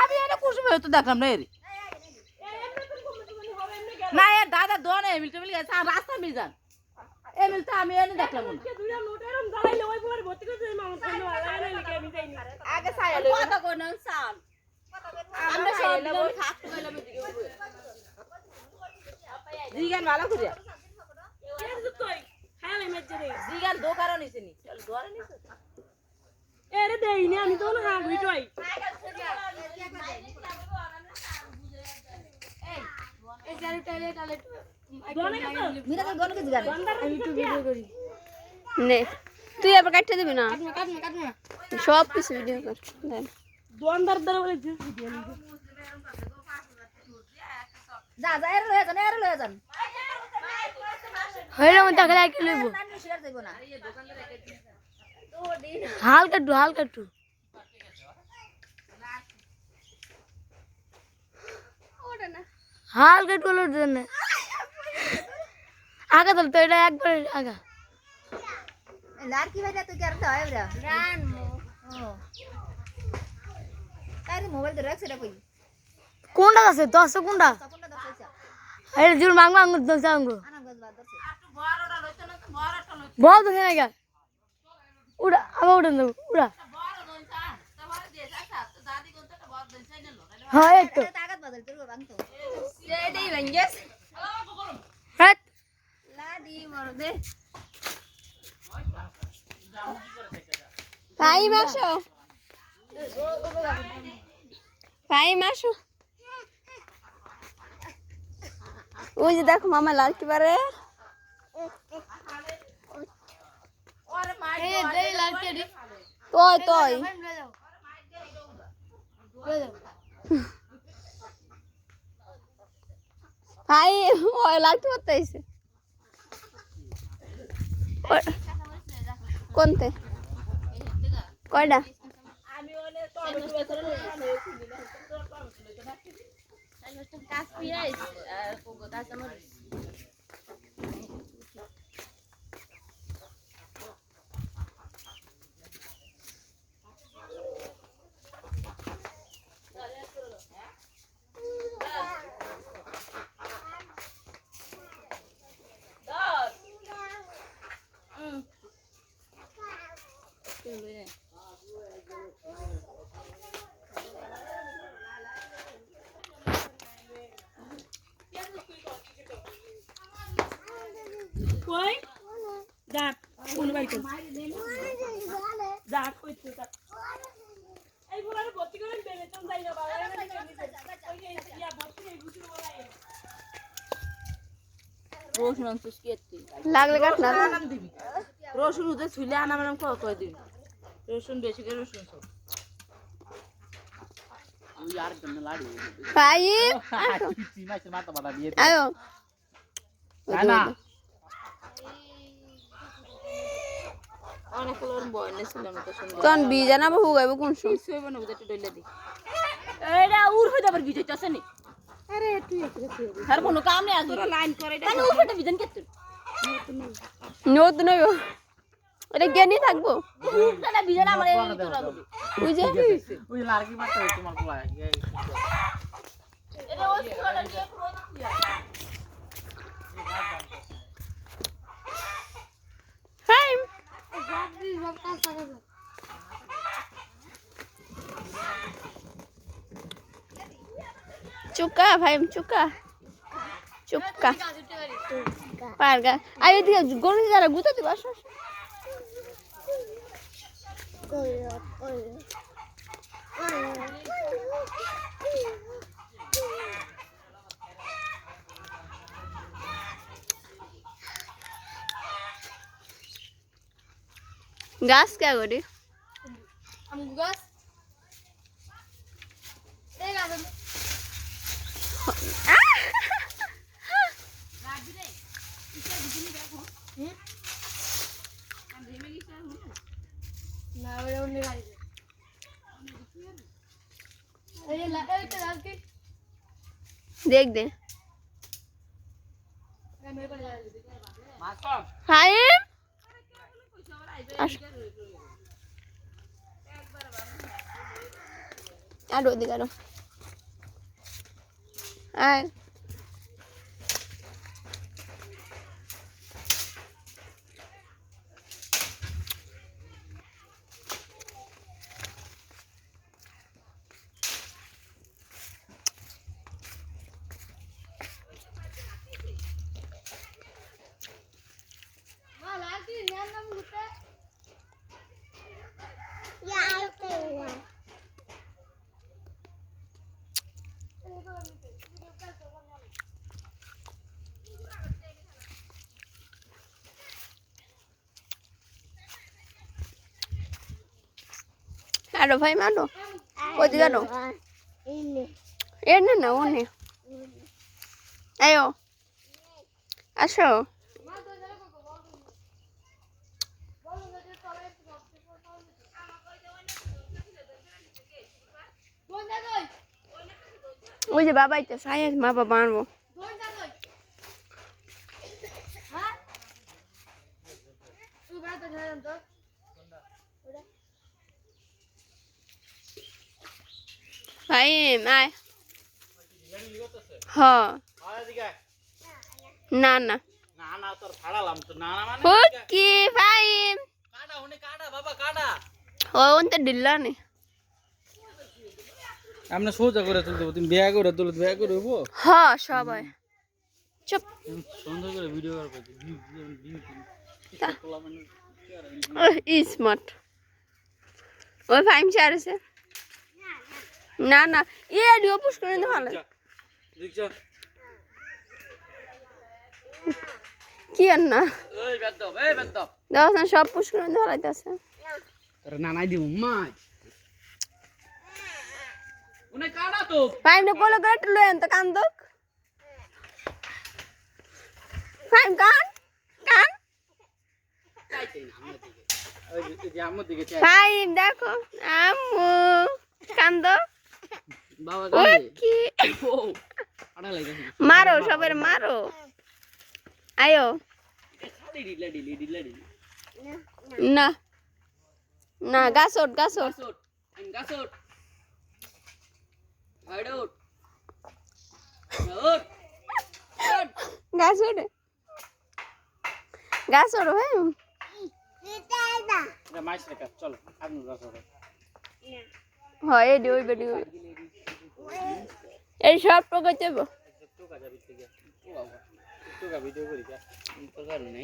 আমি এটা কুসুমে তো দেখলাম না এর না এর দাদা দোনে মিলতে মিল গেছে রাস্তা মিল যান এ মিলতে আমি এনে দেখলাম না আগে সাইলে কথা কই না সাল আমরা সব লোক হাত কইলাম দিকে জিগান ভালো করে এর কই খালে মজরে জিগান দো কারণ নিছে নি চল দোরে নিছে এরে দেইনি আমি তো না হাগবি টই এই গাড়ি টালে টালে দোনে কত মিরা তো দোনে কে জিগান আমি একটু ভিডিও করি নে তুই আবার কাটতে দিবি না কাটনা সব কিছু ভিডিও কর দেন দোনদার দর বলে ভিডিও নিব যা যা এর লয়ে যান হইলো মত টাকা লাগি লইব হালকা একটু ওটা না হালকা একটু লোড দেন আগা তো এটা একবার আগা লাড়কি ভাইটা তুই কেন হয় রে রান ও আরে মোবাইল তো রাখছ রে কই কোনটা আছে 10 কোনটা কোনটা দছাইছা আরে জুল মাং 10 আঙ্গু আনা গজ বাদ দছে একটু বড়টা লইছ না তো বড়টা লইছ বল তো কেন গা উড়া আবার উড়ন দাও উড়া বড় দইছা তোমার দে চাচা তো দাদি কোন তো বড় দইছাই নিলো হ্যাঁ এই তো তাকাত বাদল তোর বাংতো এটাই ভাঙ্গেস হ্যাঁ লাদি বড় দে ভাই মাসো ওই যে দেখো মামা লালকি পারে ওরে মাই দে লালকি রে তোই ভাই ওই লালকি পারতে আইছে কোনতে কয়টা আমি ওনে টমেটো বেচরে কাজ পিয়াইস আর কোগো কাঁচা মরিচ কই যা কোন বাড়ি কই যা কই তুই যা এই বুড়ারে ভর্তি করে দেবে তুমি যাই না বাবা ওই ইয়া ভর্তি এই বুঝি বলাই রসুন আনছিস কেটে লাগলে কাট না দিবি রসুন উদে ছুলে আনা মানে কই দিবি রসুন বেশি করে রসুন সব ওই আর জন্য লাড়ি ভাই চিচি মাছ মাথা বাটা দিয়ে আয়ো না অনেক কলর বয়নে ছিলাম তো সুন্দর তখন বীজ আনা বহু গাইব কোন সময় সইব না বুঝতে ডইলা দি এইটা উর হইতে আবার বিজইতাছে নি আরে তুই একটু আর কোনো কাম নেই আজকে লাইন করে এটা তাহলে উপরটা বিজন কেত নতুন নয় এটা জ্ঞানী থাকবো না বিজন আমার এই তোরা ওই যে ওই লাড়কি মারতে হয় তোমার কোলা এটা ওই ছোড়া নিয়ে প্রোদ দিয়া হাই চুকা ভাই চুকা চুকা পারগা আই এদিকে গরু যারা গুতা দিবা আসো গাছ কে করি গাছ এই গাছ রাজি রে ইচ্ছা দিবি দেখো আমি ভেমে গেছি না ওরে অন্য গাড়ি এই এইটা রাখি দেখ দে ফাইম আর ওদিকে আরো আর আরো ভাই মানো ওদিকে আরো এ না না ওনে আয়ো আসো ওই যে বাবা এটা সাইজ মা বাবা আনবো ভাই আয় হ না না না না তোর ফাড়ালাম তো না না মানে ওকে ভাই কাটা হুনে কাটা বাবা কাটা ও ওনতে দিল্লা নে আমরা সোজা করে তুলতে তুমি বিয়া করে তুলতে বিয়া করে হবো হ সবাই চুপ সুন্দর করে ভিডিও করবে স্মার্ট ওই ফাইম চারছে না না এ ডিও পুশ করে দিতে ভালো দেখছো কি আর না এই বেদ দাও না সব পুশ করে দিতে ভালো আছে আরে না নাই দিমু মাই উনি কাটা তো ফাইম নে কোলে করে লয় তো কান দক ফাইম কান কান চাইতে না আমার দিকে ওই যে আমার দিকে চাই ফাইম দেখো আম্মু কান দক বাবা কি ও আড়া লাগাছি মারো সবার মারো আয়ো খালি ডিলা না না গাছট গাছট আইডোট ওট গাছট গাছট ভাই এটা মাইস রেখা চল আপনি গাছট হয় দিই বেডি এই সব প্রকার দেব তো কাজা ভিতরে তো বাবা তো ভিডিও করি যা তো কারণ নাই